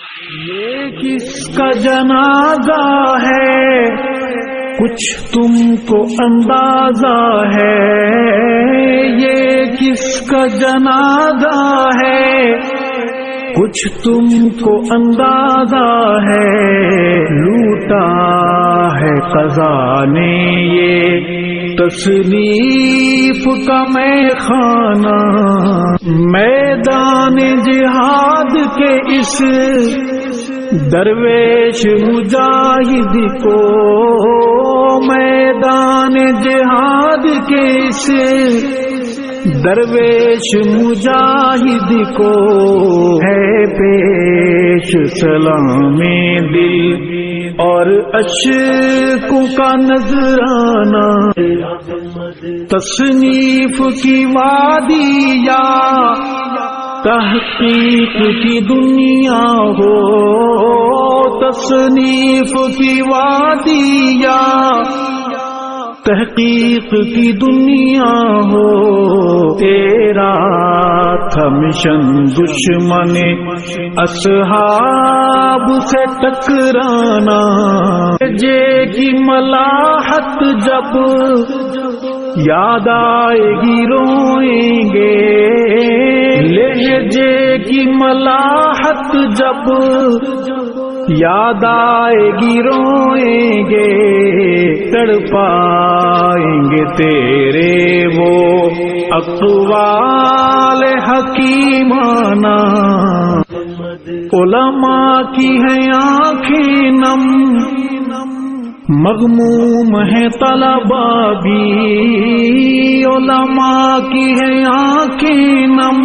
یہ کس کا جنازہ ہے کچھ تم کو اندازہ ہے، یہ کس کا جنازہ ہے کچھ تم کو اندازہ ہے، لوٹا ہے قضا نے یہ تصنیف کا میخانہ، میدان جہاد کے اس درویش مجاہد کو، میدان جہاد کے اس درویش مجاہد کو ہے پیش سلام دل اور اشکوں کا نذرانہ، تصنیف کی وادی یا تحقیق کی دنیا ہو، تصنیف کی وادی یا تحقیق کی دنیا ہو، تیرا تھا مشن دشمن اصحاب سے ٹکرانا، جے کی ملاحت جب یاد آئے گی روئیں گے، لہجے کی ملاحت جب یاد آئے گی روئیں گے، تڑپائیں گے تیرے وہ اقوال حکیمانہ، علماء کی ہیں آنکھیں نم، مغموم ہے طلبا بھی، علماء کی ہیں آنکھیں نم،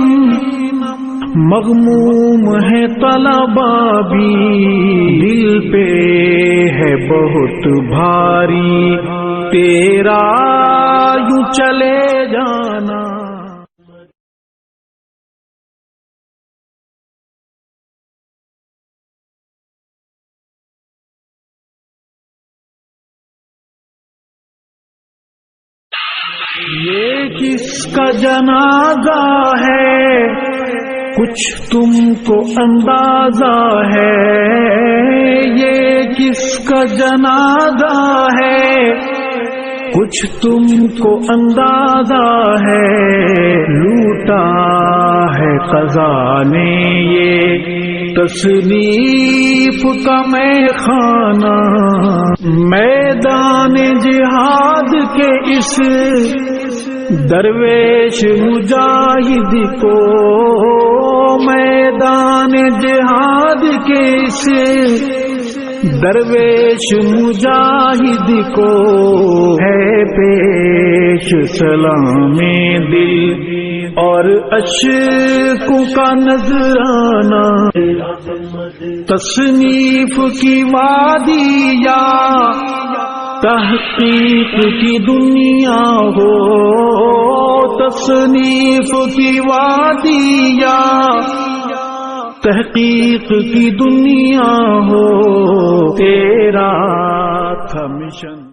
مغموم ہے طلبا بھی، دل پہ ہے بہت بھاری تیرا یوں چلے جانا۔ یہ کس کا جنازہ ہے کچھ تم کو اندازہ ہے، یہ کس کا جنازہ ہے کچھ تم کو اندازہ ہے، لوٹا ہے قضا نے یہ تصنیف کا میخانہ، میدان جہاد کے اس درویش مجاہد کو، میدان جہاد کے اس درویش مجاہد کو ہے پیش سلام دل اور اشکوں کا نذرانہ، تصنیف کی وادی یا تحقیق کی دنیا ہو، تصنیف کی وادی یا تحقیق کی دنیا ہو، تیرا تھا مشن